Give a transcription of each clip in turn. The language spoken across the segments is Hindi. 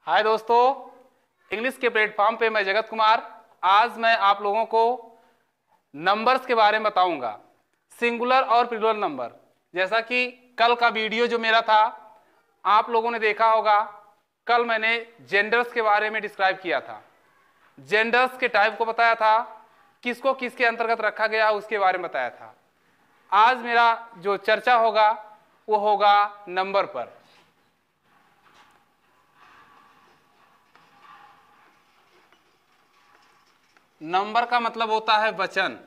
हाय दोस्तों, इंग्लिश के प्लेटफॉर्म पे मैं जगत कुमार। आज मैं आप लोगों को नंबर्स के बारे में बताऊंगा, सिंगुलर और प्लूरल नंबर। जैसा कि कल का वीडियो जो मेरा था आप लोगों ने देखा होगा, कल मैंने जेंडर्स के बारे में डिस्क्राइब किया था, जेंडर्स के टाइप को बताया था, किसको किसके अंतर्गत रखा गया उसके बारे में बताया था। आज मेरा जो चर्चा होगा वो होगा नंबर पर। नंबर का मतलब होता है वचन।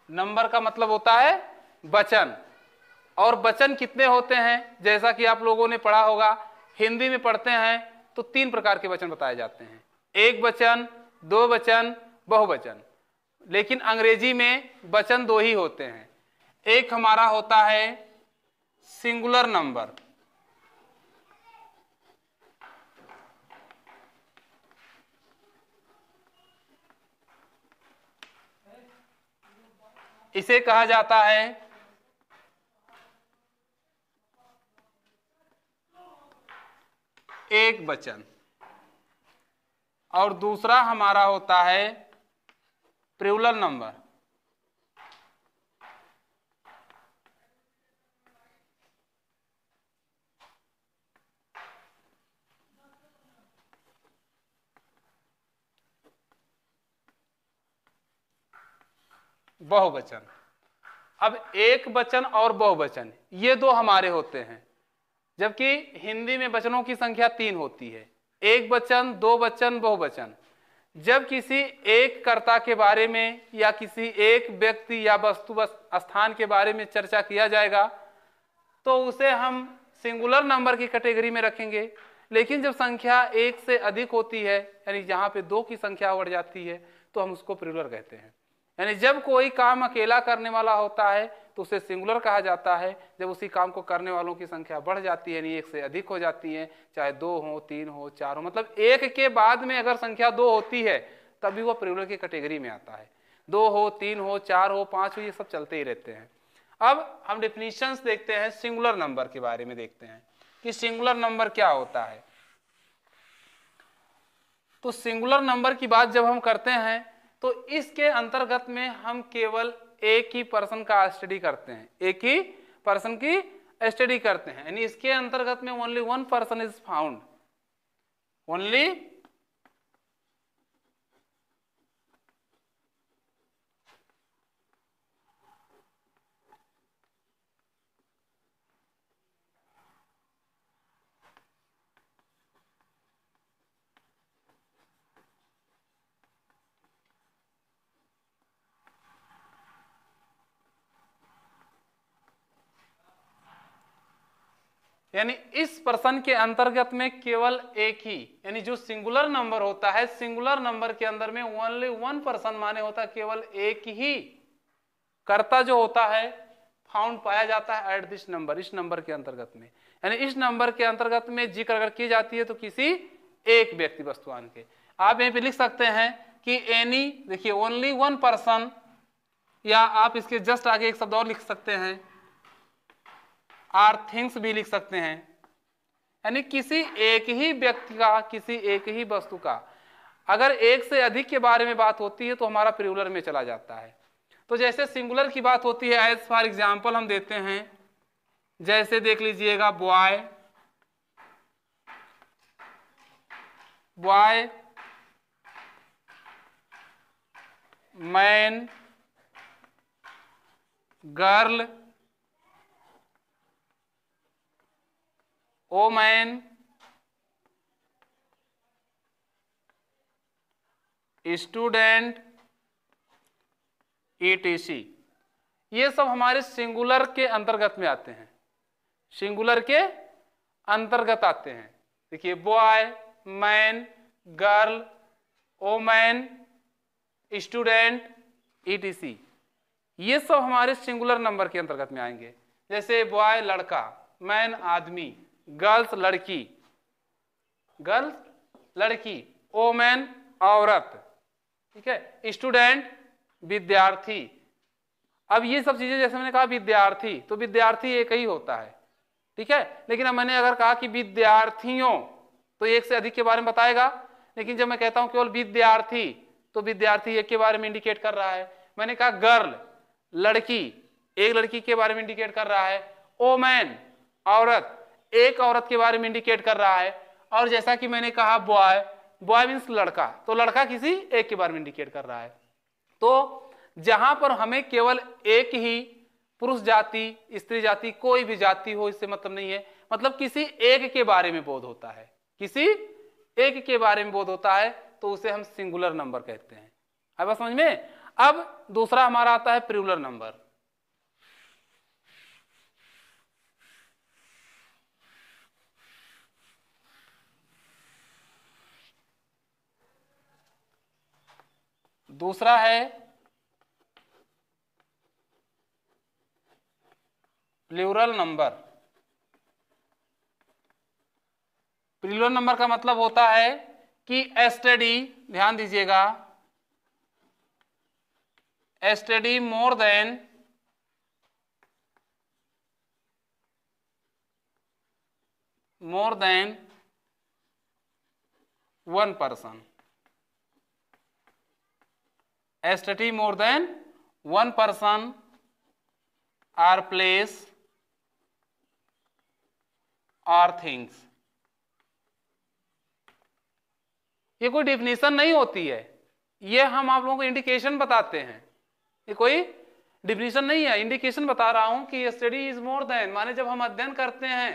नंबर का मतलब होता है वचन। और वचन कितने होते हैं, जैसा कि आप लोगों ने पढ़ा होगा, हिंदी में पढ़ते हैं तो 3 प्रकार के वचन बताए जाते हैं, एक वचन, दो वचन, बहुवचन। लेकिन अंग्रेजी में वचन 2 ही होते हैं। एक हमारा होता है सिंगुलर नंबर, इसे कहा जाता है एक वचन। और दूसरा हमारा होता है प्लूरल नंबर। बहुवचन। अब एक वचन और बहुवचन ये 2 हमारे होते हैं, जबकि हिंदी में वचनों की संख्या 3 होती है, एक वचन, दो वचन, बहुवचन। जब किसी एक कर्ता के बारे में या किसी एक व्यक्ति या वस्तु स्थान के बारे में चर्चा किया जाएगा तो उसे हम सिंगुलर नंबर की कैटेगरी में रखेंगे। लेकिन जब संख्या 1 से अधिक होती है, यानी जहां पे 2 की संख्या बढ़ जाती है, तो हम उसको प्लूरल कहते हैं। यानी जब कोई काम अकेला करने वाला होता है तो उसे सिंगुलर कहा जाता है। जब उसी काम को करने वालों की संख्या बढ़ जाती है, यानी 1 से अधिक हो जाती है, चाहे 2 हो, 3 हो, 4 हो, मतलब 1 के बाद में अगर संख्या 2 होती है तभी वो प्लूरल की कैटेगरी में आता है। 2 हो, 3 हो, 4 हो, 5 हो, ये सब चलते ही रहते हैं। अब हम डेफिनेशंस देखते हैं, सिंगुलर नंबर के बारे में देखते हैं कि सिंगुलर नंबर क्या होता है। तो सिंगुलर नंबर की बात जब हम करते हैं तो इसके अंतर्गत में हम केवल एक ही पर्सन का स्टडी करते हैं, एक ही पर्सन की स्टडी करते हैं। यानी इसके अंतर्गत में only 1 person is found, only यानी इस पर्सन के अंतर्गत में केवल एक ही, यानी जो सिंगुलर नंबर होता है, सिंगुलर नंबर के अंदर में ओनली 1 पर्सन माने होता है केवल एक ही कर्ता जो होता है फाउंड पाया जाता है एट दिस नंबर, इस नंबर के अंतर्गत में। यानी इस नंबर के अंतर्गत में जिक्र अगर की जाती है तो किसी एक व्यक्ति वस्तुआन के। आप यहीं पे लिख सकते हैं कि एनी, देखिए ओनली 1 पर्सन, या आप इसके जस्ट आगे एक शब्द और लिख सकते हैं, आर थिंग्स भी लिख सकते हैं। यानी किसी एक ही व्यक्ति का, किसी एक ही वस्तु का। अगर एक से अधिक के बारे में बात होती है तो हमारा प्लूरल में चला जाता है। तो जैसे सिंगुलर की बात होती है, एज फॉर एग्जाम्पल हम देते हैं, जैसे देख लीजिएगा boy, boy, man, girl, woman, student, ETC, ये सब हमारे सिंगुलर के अंतर्गत में आते हैं, सिंगुलर के अंतर्गत आते हैं। देखिए boy, man, girl, woman, student, ETC, ये सब हमारे सिंगुलर नंबर के अंतर्गत में आएंगे। जैसे बॉय लड़का, मैन आदमी, गर्ल्स लड़की, गर्ल्स लड़की, वोमैन औरत, ठीक है, स्टूडेंट विद्यार्थी। अब ये सब चीजें, जैसे मैंने कहा विद्यार्थी, तो विद्यार्थी एक ही होता है, ठीक है। लेकिन अब मैंने अगर कहा कि विद्यार्थियों, तो एक से अधिक के बारे में बताएगा। लेकिन जब मैं कहता हूं केवल विद्यार्थी, तो विद्यार्थी एक के बारे में इंडिकेट कर रहा है। मैंने कहा गर्ल, लड़की, एक लड़की के बारे में इंडिकेट कर रहा है। ओमैन, औरत, एक औरत के बारे में इंडिकेट कर रहा है। और जैसा कि मैंने कहा बॉय, बॉय मीन्स लड़का, तो लड़का किसी एक के बारे में इंडिकेट कर रहा है। तो जहां पर हमें केवल एक ही पुरुष जाति, स्त्री जाति, कोई भी जाति हो, इससे मतलब नहीं है, मतलब किसी एक के बारे में बोध होता है, किसी एक के बारे में बोध होता है, तो उसे हम सिंगुलर नंबर कहते हैं। अब बात समझ में। अब दूसरा हमारा आता है प्लूरल नंबर। दूसरा है प्लूरल नंबर। प्लूरल नंबर का मतलब होता है कि एसटीडी, ध्यान दीजिएगा, STD more than one person, STD more than one person or place or things. ये कोई डिफिनीशन नहीं होती है, ये हम आप लोगों को इंडिकेशन बताते हैं, ये कोई डिफिनीशन नहीं है, इंडिकेशन बता रहा हूं कि स्टडी इज मोर देन, माने जब हम अध्ययन करते हैं,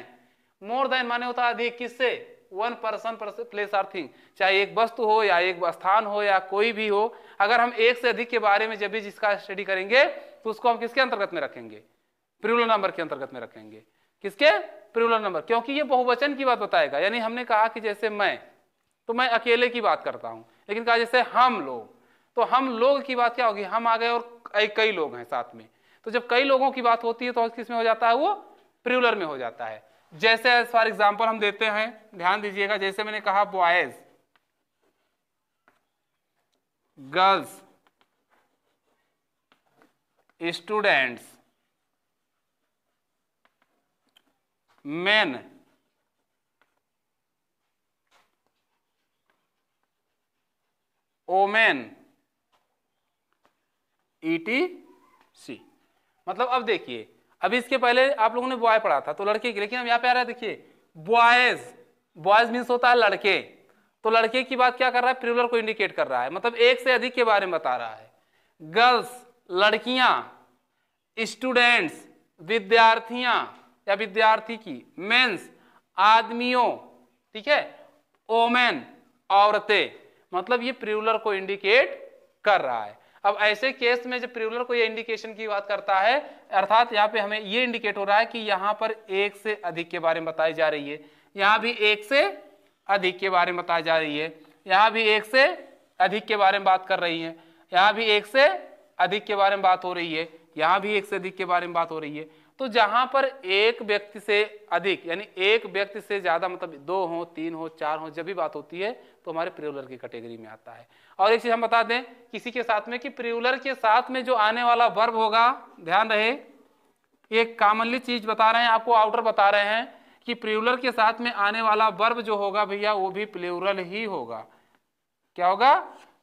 मोर देन माने होता है अधिक, किससे, one person place or thing, चाहे एक वस्तु हो या एक स्थान हो या कोई भी हो, अगर हम एक से अधिक के बारे में जब भी जिसका स्टडी करेंगे तो उसको हम किसके अंतर्गत में रखेंगे, प्लूरल नंबर के अंतर्गत में रखेंगे। किसके, प्लूरल नंबर, क्योंकि ये बहुवचन की बात बताएगा। यानी हमने कहा कि जैसे मैं, तो मैं अकेले की बात करता हूं, लेकिन कहा जैसे हम लोग, तो हम लोग की बात क्या होगी, हम आ गए और कई लोग हैं साथ में, तो जब कई लोगों की बात होती है तो किस में हो जाता है, वो प्लूरल में हो जाता है। जैसे फॉर एग्जांपल हम देते हैं, ध्यान दीजिएगा, जैसे मैंने कहा boys, girls, students, men, women, ETC। मतलब अब देखिए, अभी इसके पहले आप लोगों ने बॉय पढ़ा था तो लड़के की, लेकिन अब यहाँ पे आ रहा है, देखिए बॉयज, बॉयज मीन्स होता है लड़के, तो लड़के की बात क्या कर रहा है, प्लूरल को इंडिकेट कर रहा है, मतलब एक से अधिक के बारे में बता रहा है। गर्ल्स, लड़कियां, स्टूडेंट्स, विद्यार्थियां या विद्यार्थी की, मेंस, आदमियों, ठीक है, ओमेन, औरतें, मतलब ये प्लूरल को इंडिकेट कर रहा है। अब ऐसे केस में जब प्लूरल को ये इंडिकेशन की बात करता है, अर्थात यहाँ पे हमें ये इंडिकेट हो रहा है कि यहाँ पर एक से अधिक के बारे में बताई जा रही है, यहाँ भी एक से अधिक के बारे में बताई जा रही है, यहाँ भी एक से अधिक के बारे में बात कर रही है, यहाँ भी एक से अधिक के बारे में बात हो रही है, यहाँ भी एक से अधिक के बारे में बात हो रही है। तो जहां पर एक व्यक्ति से अधिक, यानी एक व्यक्ति से ज्यादा, मतलब दो हो, तीन हो, चार हो, जब भी बात होती है तो हमारे प्लूरल की कैटेगरी में आता है। और एक चीज हम बता दें किसी के साथ में कि प्लूरल के साथ में जो आने वाला वर्ब होगा, ध्यान रहे, एक कॉमनली चीज बता रहे हैं आपको, आउटर बता रहे हैं कि प्लूरल के साथ में आने वाला वर्ब जो होगा भैया वो भी प्लूरल ही होगा। क्या होगा,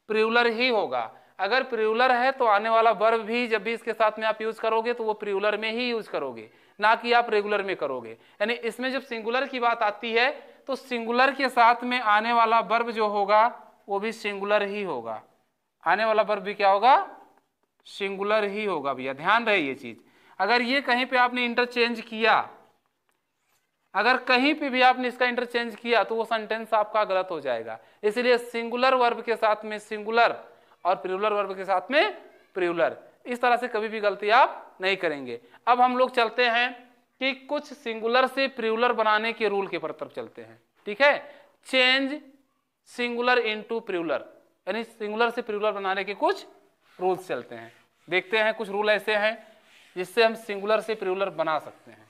प्लूरल ही होगा। अगर प्लूरल है तो आने वाला वर्ब भी जब भी इसके साथ में आप यूज करोगे तो वो प्लूरल में ही यूज करोगे, ना कि आप रेगुलर में करोगे। यानी इसमें जब सिंगुलर की बात आती है तो सिंगुलर के साथ में आने वाला वर्ब जो होगा वो भी सिंगुलर ही होगा, आने वाला वर्ब भी क्या होगा, सिंगुलर ही होगा भैया, ध्यान रहे ये चीज। अगर ये कहीं पे आपने इंटरचेंज किया, अगर कहीं पे भी आपने इसका इंटरचेंज किया तो वो सेंटेंस आपका गलत हो जाएगा। इसलिए सिंगुलर वर्ब के साथ में सिंगुलर और प्लूरल वर्ब के साथ में प्लूरल, इस तरह से कभी भी गलती आप नहीं करेंगे। अब हम लोग चलते हैं कि कुछ सिंगुलर से प्लूरल बनाने के रूल के तरफ चलते हैं, ठीक है। चेंज सिंगुलर इनटू प्लूरल, यानी सिंगुलर से प्लूरल बनाने के कुछ रूल्स चलते हैं, देखते हैं कुछ रूल ऐसे हैं जिससे हम सिंगुलर से प्लूरल बना सकते हैं।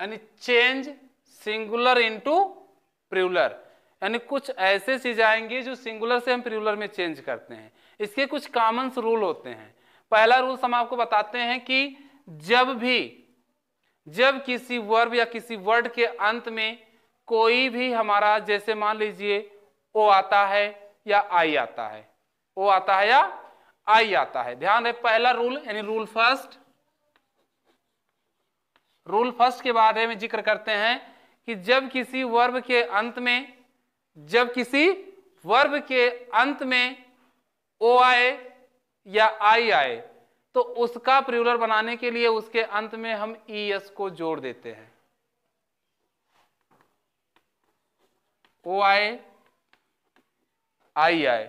यानी चेंज सिंगुलर इनटू प्लूरल, यानी कुछ ऐसे चीज आएंगे जो सिंगुलर से हम प्लूरल में चेंज करते हैं। इसके कुछ कॉमन रूल होते हैं। पहला रूल हम आपको बताते हैं कि जब किसी वर्ब या किसी वर्ड के अंत में कोई भी हमारा, जैसे मान लीजिए ओ आता है या आई आता है, ओ आता है या आई आता है, ध्यान रहे पहला रूल यानी रूल फर्स्ट के बारे में जिक्र करते हैं कि जब किसी वर्ब के अंत में ओ आए या आई आए तो उसका प्लूरल बनाने के लिए उसके अंत में हम ईएस को जोड़ देते हैं। ओ आए आई आए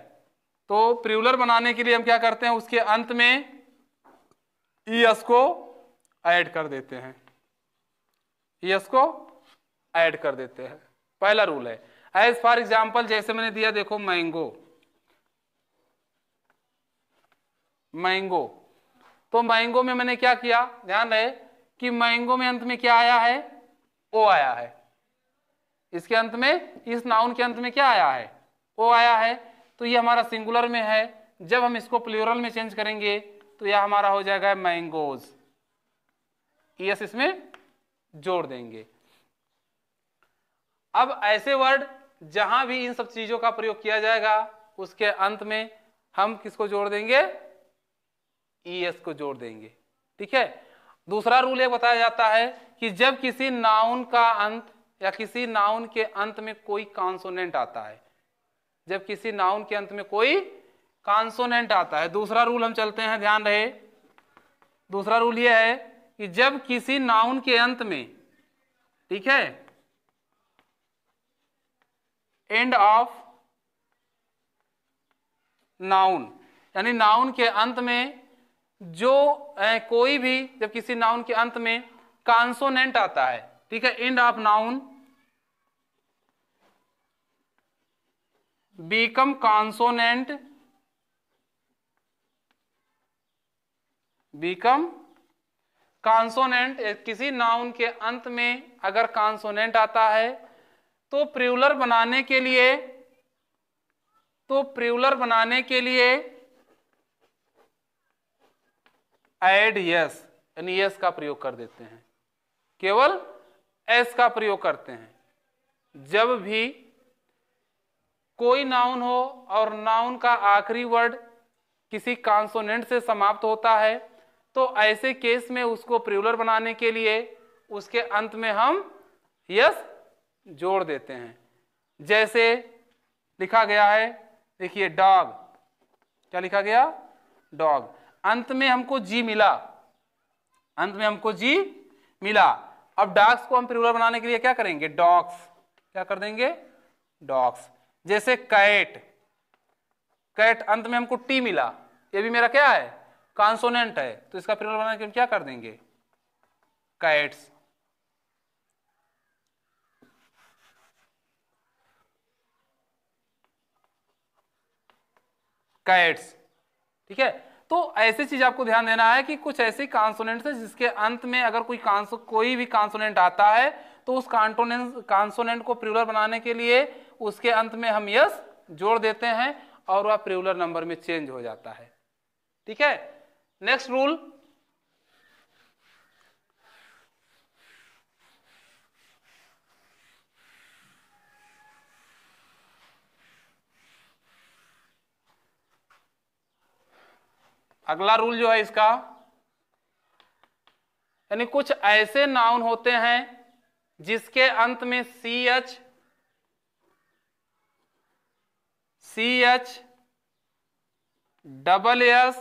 तो प्लूरल बनाने के लिए हम क्या करते हैं, उसके अंत में ईएस को ऐड कर देते हैं, ईएस को ऐड कर देते हैं। पहला रूल है। एज फॉर एग्जाम्पल जैसे मैंने दिया, देखो मैंगो, तो मैंगो में मैंने क्या किया, ध्यान रहे कि मैंगो में अंत में क्या आया है, ओ आया है। इसके अंत में, इस नाउन के अंत में क्या आया है, ओ आया है। तो ये हमारा सिंगुलर में है। जब हम इसको प्लूरल में चेंज करेंगे तो यह हमारा हो जाएगा मैंगोज, यस इसमें जोड़ देंगे। अब ऐसे वर्ड जहां भी इन सब चीजों का प्रयोग किया जाएगा उसके अंत में हम किसको जोड़ देंगे, ईएस को जोड़ देंगे। ठीक है। दूसरा रूल ये बताया जाता है कि जब किसी नाउन का अंत या किसी नाउन के अंत में कोई कॉन्सोनेंट आता है, जब किसी नाउन के अंत में कोई कॉन्सोनेंट आता है, दूसरा रूल हम चलते हैं, ध्यान रहे। दूसरा रूल ये है कि जब किसी नाउन के अंत में, ठीक है, एंड ऑफ नाउन, यानी नाउन के अंत में जो कोई भी, जब किसी नाउन के अंत में कॉन्सोनेंट आता है, ठीक है, end of noun become consonant, become consonant, किसी नाउन के अंत में अगर कॉन्सोनेंट आता है तो प्लूरल बनाने के लिए ऐड यस, यानी यस का प्रयोग कर देते हैं, केवल एस का प्रयोग करते हैं। जब भी कोई नाउन हो और नाउन का आखिरी वर्ड किसी कॉन्सोनेंट से समाप्त होता है तो ऐसे केस में उसको प्लूरल बनाने के लिए उसके अंत में हम यस जोड़ देते हैं। जैसे लिखा गया है, देखिए डॉग, क्या लिखा गया, डॉग, अंत में हमको जी मिला, अंत में हमको जी मिला। अब डॉग्स को हम प्लूरल बनाने के लिए क्या करेंगे, डॉग्स, क्या कर देंगे, डॉग्स। जैसे कैट, कैट अंत में हमको टी मिला, ये भी मेरा क्या है, कॉन्सोनेंट है, तो इसका प्लूरल बनाने के लिए क्या कर देंगे, कैट्स। कैट्स, ठीक है। तो ऐसी चीज आपको ध्यान देना है कि कुछ ऐसे कॉन्सोनेंट्स है जिसके अंत में अगर कोई भी कॉन्सोनेंट आता है तो उस कॉन्सोनेंट को प्लूरल बनाने के लिए उसके अंत में हम यस जोड़ देते हैं और वह प्लूरल नंबर में चेंज हो जाता है। ठीक है। नेक्स्ट रूल, अगला रूल जो है इसका, यानी कुछ ऐसे नाउन होते हैं जिसके अंत में C H double S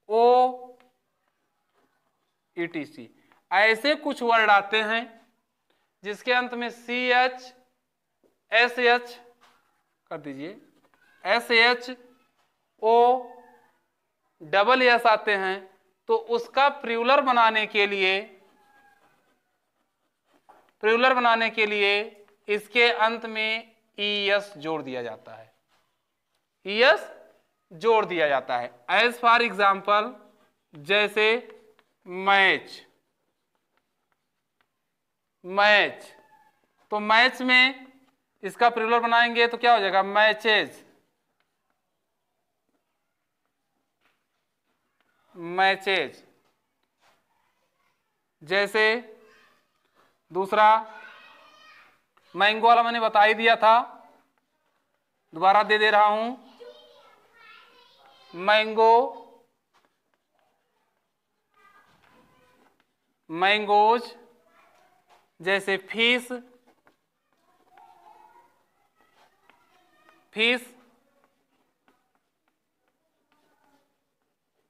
O ETC, ऐसे कुछ वर्ड आते हैं जिसके अंत में सी एच एस एच कर दीजिए S H O double S आते हैं, तो उसका प्लूरल बनाने के लिए इसके अंत में ईएस जोड़ दिया जाता है, ईएस जोड़ दिया जाता है। एज फॉर एग्जाम्पल जैसे मैच, मैच, तो मैच में इसका प्लूरल बनाएंगे तो क्या हो जाएगा, मैचेज, मैचेज। जैसे दूसरा मैंगो वाला मैंने बता ही दिया था, दोबारा दे रहा हूं, मैंगो, मैंगोज। जैसे fish, fish,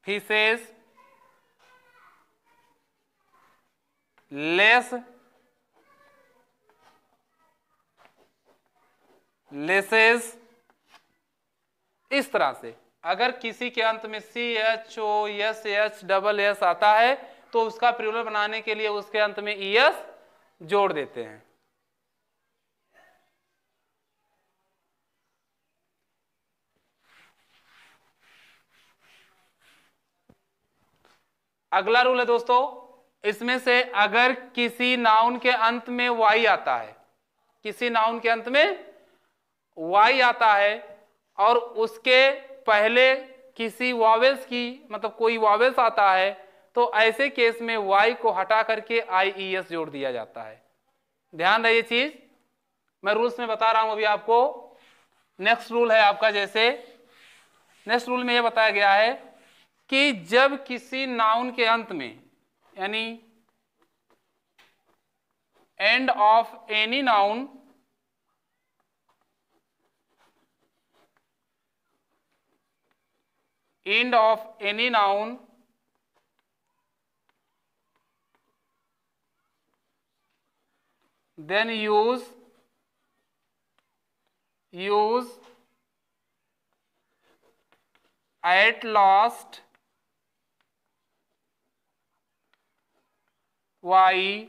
fishes, less, laces. इस तरह से अगर किसी के अंत में CHOSH आता है तो उसका प्लूरल बनाने के लिए उसके अंत में ES जोड़ देते हैं। अगला रूल है दोस्तों, इसमें से अगर किसी नाउन के अंत में Y आता है, किसी नाउन के अंत में Y आता है और उसके पहले किसी वॉवेल्स की, मतलब कोई वॉवेल्स आता है, तो ऐसे केस में Y को हटा करके IES जोड़ दिया जाता है। ध्यान रहे ये चीज, मैं रूल्स में बता रहा हूं अभी आपको। नेक्स्ट रूल है आपका, जैसे नेक्स्ट रूल में यह बताया गया है कि जब किसी नाउन के अंत में, यानी end of any noun, end of any noun then use at last Y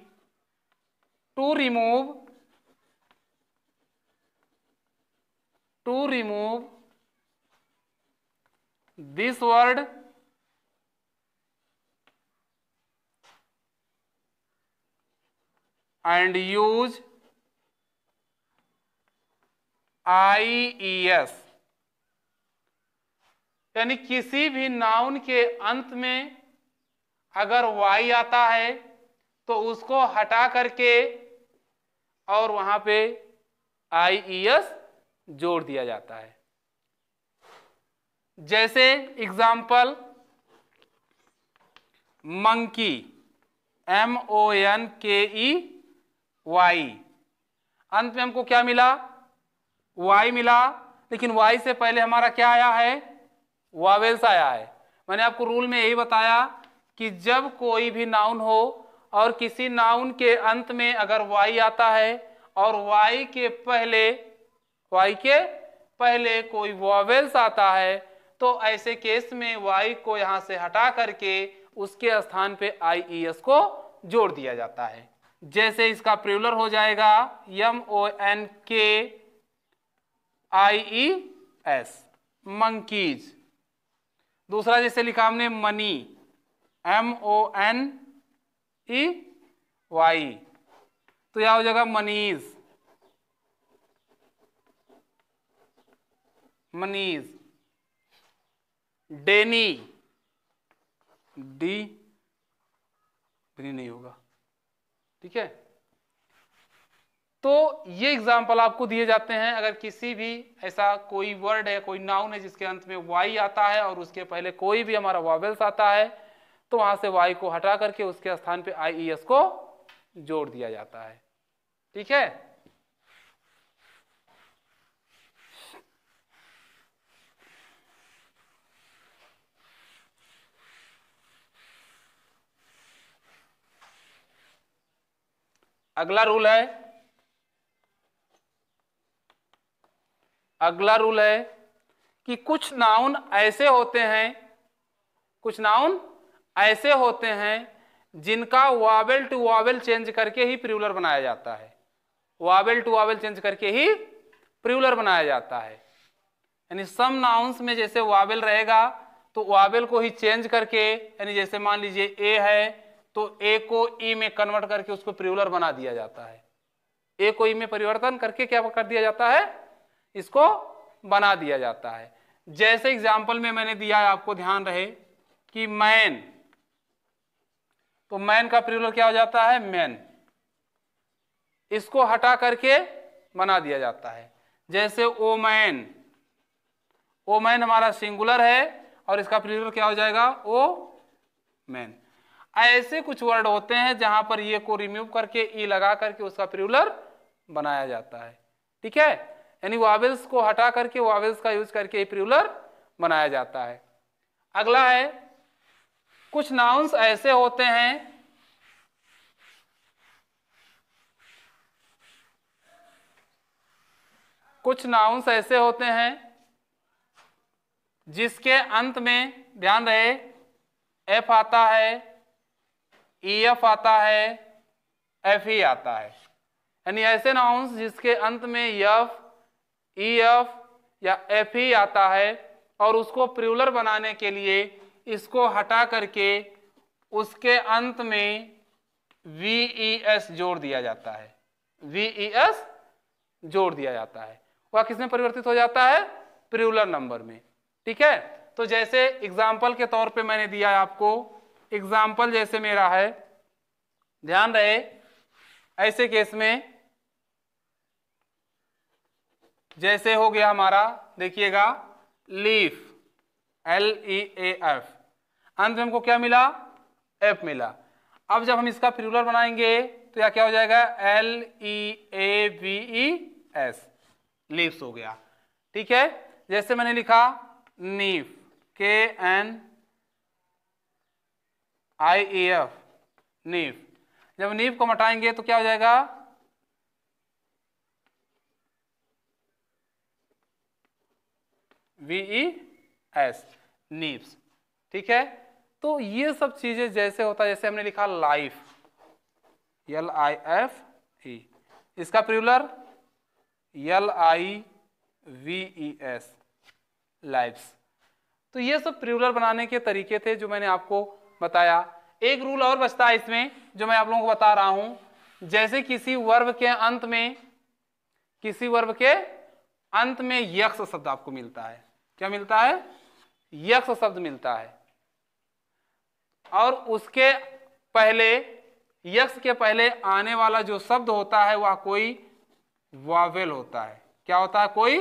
to remove this word and use IES। यानी किसी भी नाउन के अंत में अगर Y आता है तो उसको हटा करके और वहां पे IES जोड़ दिया जाता है। जैसे एग्जाम्पल, मंकी, MONKEY, अंत में हमको क्या मिला, Y मिला, लेकिन Y से पहले हमारा क्या आया है, वावेल्स आया है। मैंने आपको रूल में यही बताया कि जब कोई भी नाउन हो और किसी नाउन के अंत में अगर Y आता है और Y के पहले कोई वावेल्स आता है, तो ऐसे केस में Y को यहां से हटा करके उसके स्थान पे IES को जोड़ दिया जाता है। जैसे इसका प्लूरल हो जाएगा MONKIES, मंकीज। दूसरा जैसे लिखा हमने मनी, MONEY, तो यह हो जाएगा मनीज, मनीज। डेनी, डी नहीं होगा, ठीक है। तो ये एग्जाम्पल आपको दिए जाते हैं अगर किसी भी ऐसा कोई वर्ड है, कोई नाउन है जिसके अंत में Y आता है और उसके पहले कोई भी हमारा वॉवेल्स आता है, तो वहां से Y को हटा करके उसके स्थान पे IES को जोड़ दिया जाता है, ठीक है। अगला रूल है कि कुछ नाउन ऐसे होते हैं जिनका वावेल टू वावेल चेंज करके ही प्लूरल बनाया जाता है, वावेल टू वावेल चेंज करके ही प्लूरल बनाया जाता है। यानी सम नाउन्स में जैसे वावेल रहेगा तो वावेल को ही चेंज करके, यानी जैसे मान लीजिए ए है तो ए को ई में कन्वर्ट करके उसको प्लूरल बना दिया जाता है। ए को ई में परिवर्तन करके क्या कर दिया जाता है, इसको बना दिया जाता है। जैसे एग्जाम्पल में मैंने दिया है, आपको ध्यान रहे कि मैन, तो मैन का प्लूरल क्या हो जाता है, मैन। इसको हटा करके बना दिया जाता है। जैसे ओमैन, ओमैन हमारा सिंगुलर है और इसका प्लूरल क्या हो जाएगा, ओ मैन। ऐसे कुछ वर्ड होते हैं जहां पर ये को रिमूव करके ई लगा करके उसका प्लूरल बनाया जाता है। ठीक है, यानी वावेल्स को हटा करके वावेल्स का यूज करके प्लूरल बनाया जाता है। अगला है, कुछ नाउन्स ऐसे होते हैं जिसके अंत में ध्यान रहे एफ आता है, ई एफ आता है, एफ ई आता है। यानी ऐसे नाउन्स जिसके अंत में एफ, ई एफ या एफ ई आता है और उसको प्लूरल बनाने के लिए इसको हटा करके उसके अंत में वी ई एस जोड़ दिया जाता है, वी ई एस जोड़ दिया जाता है। वह किसमें परिवर्तित हो जाता है, प्लूरल नंबर में। ठीक है, तो जैसे एग्जाम्पल के तौर पे मैंने दिया है आपको, एग्जाम्पल जैसे मेरा है, ध्यान रहे ऐसे केस में जैसे हो गया हमारा, देखिएगा leaf, L E A F, अंत में हमको क्या मिला, एफ मिला। अब जब हम इसका प्लूरल बनाएंगे तो यह क्या हो जाएगा, L E A V E S, leaves हो गया। ठीक है, जैसे मैंने लिखा नीफ, के एन आई ई एफ, नीफ। जब नीफ को हटाएंगे तो क्या हो जाएगा, वी ई एस, नीव्स। ठीक है, तो ये सब चीजें जैसे होता है, जैसे हमने लिखा life, L I F E, इसका plural L I V E S, lives. तो ये सब प्लूरल बनाने के तरीके थे जो मैंने आपको बताया। एक रूल और बचता है इसमें जो मैं आप लोगों को बता रहा हूं, जैसे किसी वर्ब के अंत में यक्ष शब्द आपको मिलता है, क्या मिलता है, यक्ष शब्द मिलता है, और उसके पहले, यक्ष के पहले आने वाला जो शब्द होता है वह कोई वावेल होता है। क्या होता है, कोई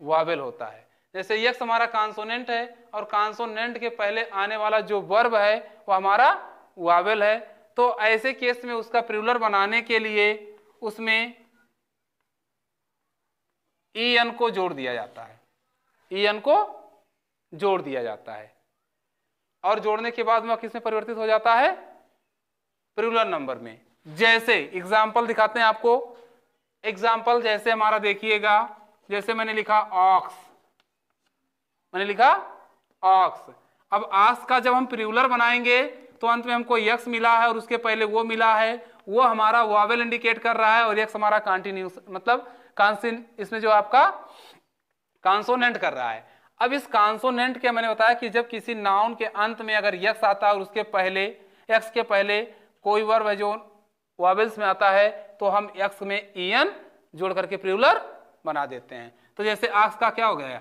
वावेल होता है। जैसे यक्ष हमारा कॉन्सोनेंट है और कॉन्सोनेंट के पहले आने वाला जो वर्ब है वो हमारा वावेल है। तो ऐसे केस में उसका प्लूरल बनाने के लिए उसमें ई एन को जोड़ दिया जाता है, ई एन को जोड़ दिया जाता है, और जोड़ने के बाद वह किस में परिवर्तित हो जाता है, प्लूरल नंबर में। जैसे एग्जाम्पल दिखाते हैं आपको, एग्जाम्पल जैसे हमारा देखिएगा, जैसे मैंने लिखा ऑक्स, मैंने लिखा ऑक्स। अब ऑक्स का जब हम प्लूरल बनाएंगे तो अंत में हमको यक्स मिला है और उसके पहले वो मिला है, वो हमारा वावेल इंडिकेट कर रहा है, और यक्स हमारा कॉन्टिन्यूस मतलब कॉन्सिन, इसमें जो आपका कॉन्सोनेंट कर रहा है। अब इस कॉन्सोनेंट के मैंने बताया कि जब किसी नाउन के अंत में अगर यक्स आता है और उसके पहले, यक्स के पहले कोई वर्ब है जो वावेल्स में आता है, तो हम यक्स में ई एन जोड़ करके प्लूरल बना देते हैं। तो जैसे ऑक्स का क्या हो गया,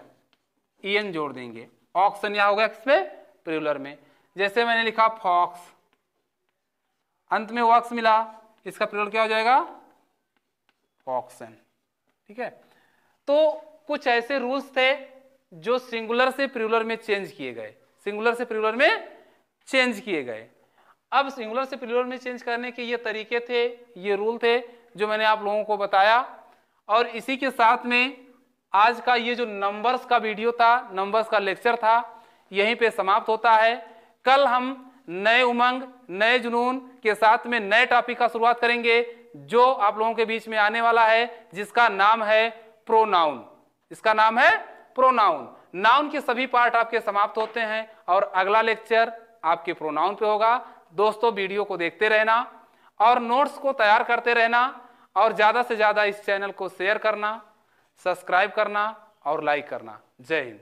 ई एन जोड़ देंगे, ऑक्सन या हो गया किसमें, प्लूरल में। जैसे मैंने लिखा फॉक्स, अंत में वॉक्स मिला, इसका प्लूरल क्या हो जाएगा, फॉक्सन। ठीक है, तो कुछ ऐसे रूल्स थे जो सिंगुलर से प्लूरल में चेंज किए गए, सिंगुलर से प्लूरल में चेंज किए गए। अब सिंगुलर से प्लूरल में चेंज करने के ये तरीके थे, ये रूल थे जो मैंने आप लोगों को बताया। और इसी के साथ में आज का ये जो नंबर्स का वीडियो था, नंबर्स का लेक्चर था, यहीं पे समाप्त होता है। कल हम नए उमंग, नए जुनून के साथ में नए टॉपिक का शुरुआत करेंगे जो आप लोगों के बीच में आने वाला है, जिसका नाम है प्रोनाउन। इसका नाम है प्रोनाउन। नाउन के सभी पार्ट आपके समाप्त होते हैं और अगला लेक्चर आपके प्रोनाउन पे होगा। दोस्तों, वीडियो को देखते रहना और नोट्स को तैयार करते रहना, और ज़्यादा से ज़्यादा इस चैनल को शेयर करना, सब्सक्राइब करना और लाइक करना। जय हिंद।